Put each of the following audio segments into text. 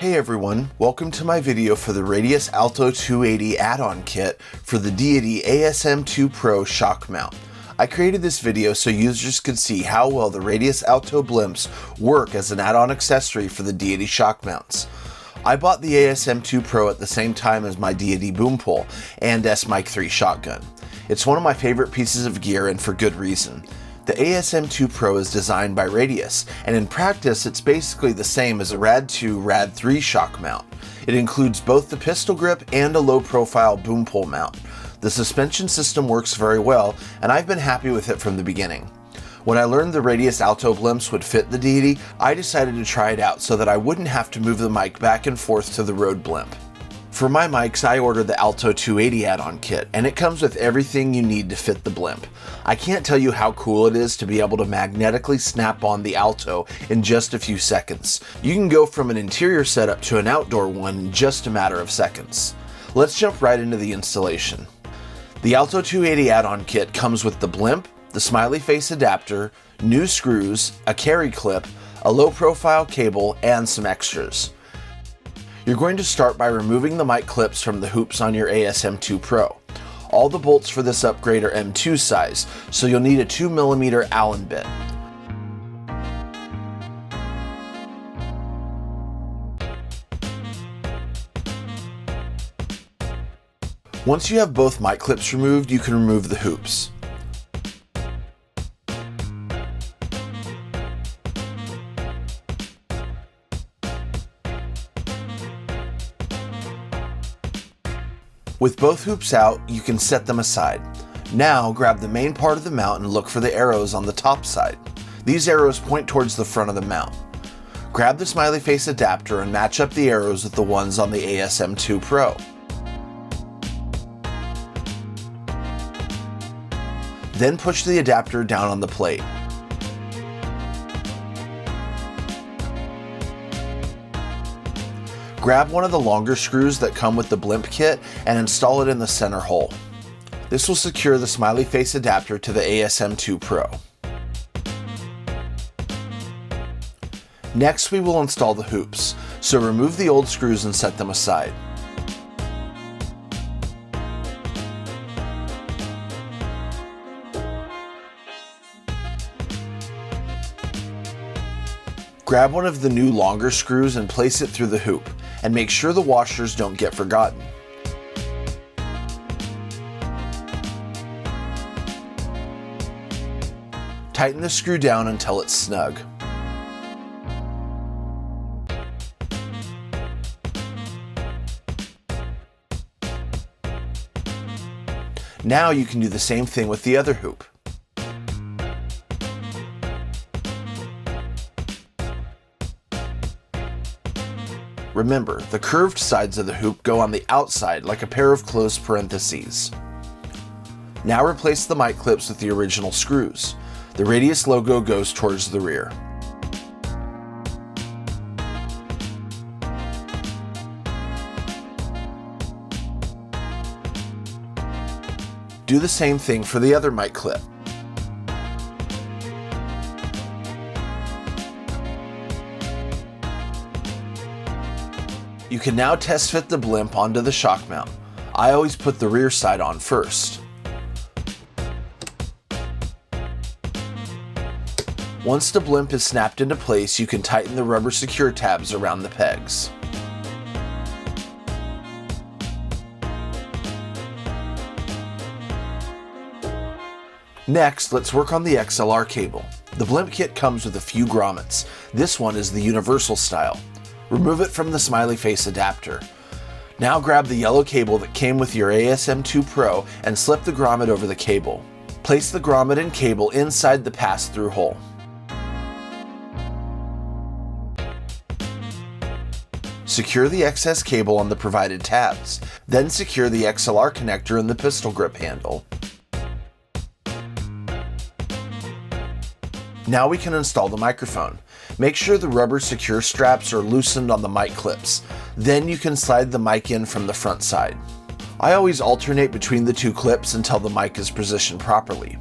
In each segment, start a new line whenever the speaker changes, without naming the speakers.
Hey everyone, welcome to my video for the Radius Alto 280 add-on kit for the Deity ASM2 Pro shock mount. I created this video so users could see how well the Radius Alto Blimps work as an add-on accessory for the Deity shock mounts. I bought the ASM2 Pro at the same time as my Deity boom pole and S-Mic 3 shotgun. It's one of my favorite pieces of gear, and for good reason. The ASM2 Pro is designed by Radius, and in practice it's basically the same as a Rad2 Rad3 shock mount. It includes both the pistol grip and a low-profile boom pole mount. The suspension system works very well, and I've been happy with it from the beginning. When I learned the Radius Alto Blimps would fit the Deity, I decided to try it out so that I wouldn't have to move the mic back and forth to the road blimp. For my mics, I ordered the Alto 280 add-on kit, and it comes with everything you need to fit the blimp. I can't tell you how cool it is to be able to magnetically snap on the Alto in just a few seconds. You can go from an interior setup to an outdoor one in just a matter of seconds. Let's jump right into the installation. The Alto 280 add-on kit comes with the blimp, the smiley face adapter, new screws, a carry clip, a low-profile cable, and some extras. You're going to start by removing the mic clips from the hoops on your ASM2 Pro. All the bolts for this upgrade are M2 size, so you'll need a 2mm Allen bit. Once you have both mic clips removed, you can remove the hoops. With both hoops out, you can set them aside. Now grab the main part of the mount and look for the arrows on the top side. These arrows point towards the front of the mount. Grab the smiley face adapter and match up the arrows with the ones on the ASM2 Pro. Then push the adapter down on the plate. Grab one of the longer screws that come with the blimp kit and install it in the center hole. This will secure the smiley face adapter to the ASM2 Pro. Next, we will install the hoops, so remove the old screws and set them aside. Grab one of the new longer screws and place it through the hoop, and make sure the washers don't get forgotten. Tighten the screw down until it's snug. Now you can do the same thing with the other hoop. Remember, the curved sides of the hoop go on the outside like a pair of closed parentheses. Now replace the mic clips with the original screws. The Radius logo goes towards the rear. Do the same thing for the other mic clip. You can now test fit the blimp onto the shock mount. I always put the rear side on first. Once the blimp is snapped into place, you can tighten the rubber secure tabs around the pegs. Next, let's work on the XLR cable. The blimp kit comes with a few grommets. This one is the universal style. Remove it from the smiley face adapter. Now grab the yellow cable that came with your ASM2 Pro and slip the grommet over the cable. Place the grommet and cable inside the pass-through hole. Secure the excess cable on the provided tabs. Then secure the XLR connector in the pistol grip handle. Now we can install the microphone. Make sure the rubber secure straps are loosened on the mic clips. Then you can slide the mic in from the front side. I always alternate between the two clips until the mic is positioned properly.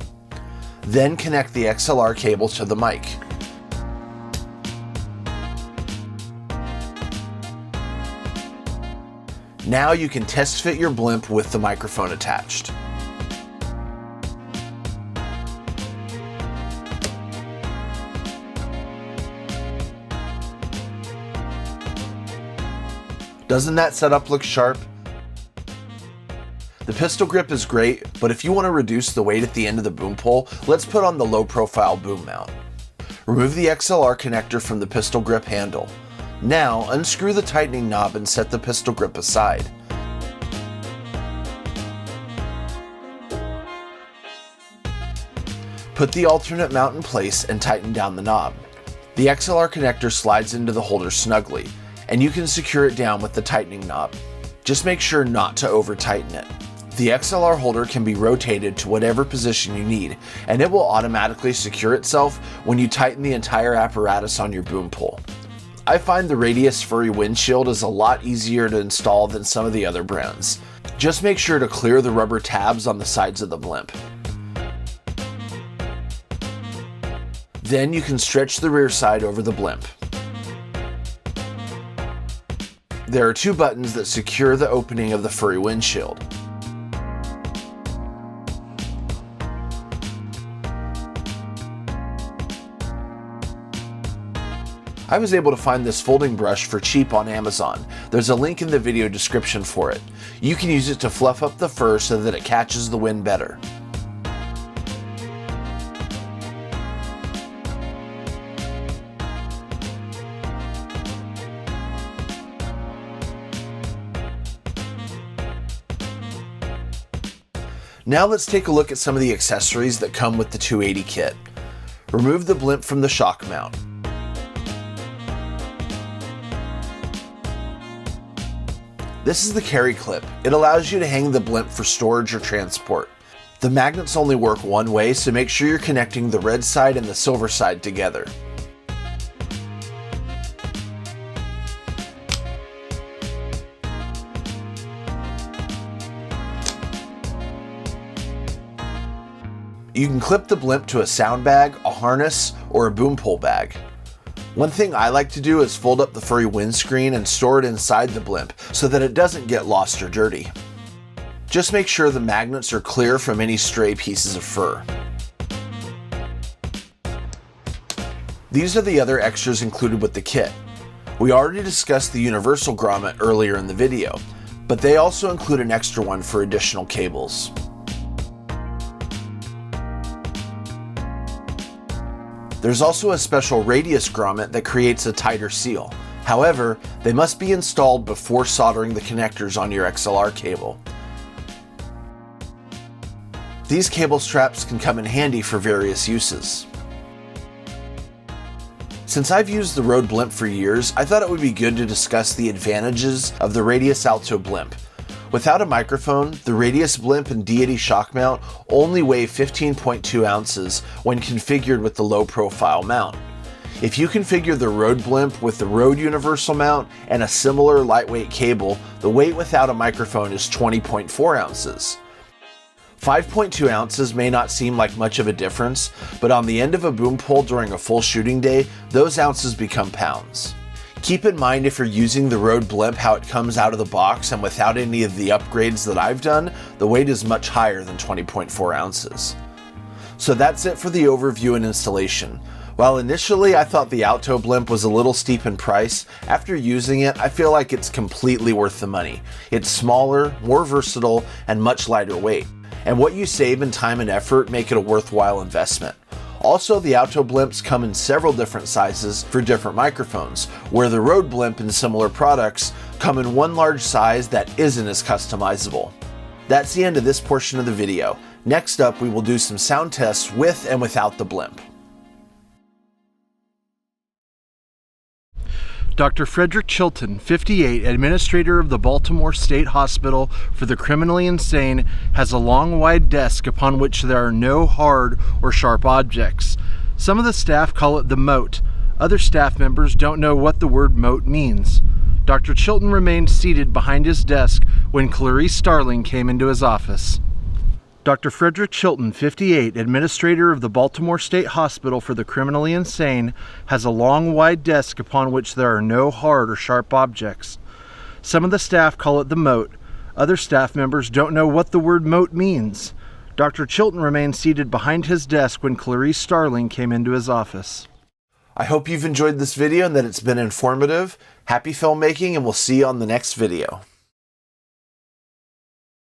Then connect the XLR cable to the mic. Now you can test fit your blimp with the microphone attached. Doesn't that setup look sharp? The pistol grip is great, but if you want to reduce the weight at the end of the boom pole, let's put on the low profile boom mount. Remove the XLR connector from the pistol grip handle. Now unscrew the tightening knob and set the pistol grip aside. Put the alternate mount in place and tighten down the knob. The XLR connector slides into the holder snugly, and you can secure it down with the tightening knob. Just make sure not to over tighten it. The XLR holder can be rotated to whatever position you need, and it will automatically secure itself when you tighten the entire apparatus on your boom pole. I find the Radius Furry windshield is a lot easier to install than some of the other brands. Just make sure to clear the rubber tabs on the sides of the blimp. Then you can stretch the rear side over the blimp. There are two buttons that secure the opening of the Furry windshield. I was able to find this folding brush for cheap on Amazon. There's a link in the video description for it. You can use it to fluff up the fur so that it catches the wind better. Now let's take a look at some of the accessories that come with the 280 kit. Remove the blimp from the shock mount. This is the carry clip. It allows you to hang the blimp for storage or transport. The magnets only work one way, so make sure you're connecting the red side and the silver side together. You can clip the blimp to a sound bag, a harness, or a boom pole bag. One thing I like to do is fold up the Furry windscreen and store it inside the blimp so that it doesn't get lost or dirty. Just make sure the magnets are clear from any stray pieces of fur. These are the other extras included with the kit. We already discussed the universal grommet earlier in the video, but they also include an extra one for additional cables. There's also a special radius grommet that creates a tighter seal. However, they must be installed before soldering the connectors on your XLR cable. These cable straps can come in handy for various uses. Since I've used the Rode blimp for years, I thought it would be good to discuss the advantages of the Radius Alto blimp. Without a microphone, the Radius blimp and Deity Shockmount only weigh 15.2 ounces when configured with the low profile mount. If you configure the Rode blimp with the Rode universal mount and a similar lightweight cable, the weight without a microphone is 20.4 ounces. 5.2 ounces may not seem like much of a difference, but on the end of a boom pole during a full shooting day, those ounces become pounds. Keep in mind, if you're using the Rode blimp, how it comes out of the box, and without any of the upgrades that I've done, the weight is much higher than 20.4 ounces. So that's it for the overview and installation. While initially I thought the Alto blimp was a little steep in price, after using it, I feel like it's completely worth the money. It's smaller, more versatile, and much lighter weight. And what you save in time and effort make it a worthwhile investment. Also, the Alto blimps come in several different sizes for different microphones, where the Rode blimp and similar products come in one large size that isn't as customizable. That's the end of this portion of the video. Next up, we will do some sound tests with and without the blimp.
Dr. Frederick Chilton, 58, administrator of the Baltimore State Hospital for the Criminally Insane, has a long, wide desk upon which there are no hard or sharp objects. Some of the staff call it the moat. Other staff members don't know what the word moat means. Dr. Chilton remained seated behind his desk when Clarice Starling came into his office. Dr. Frederick Chilton, 58, administrator of the Baltimore State Hospital for the Criminally Insane, has a long, wide desk upon which there are no hard or sharp objects. Some of the staff call it the moat. Other staff members don't know what the word moat means. Dr. Chilton remained seated behind his desk when Clarice Starling came into his office.
I hope you've enjoyed this video and that it's been informative. Happy filmmaking, and we'll see you on the next video.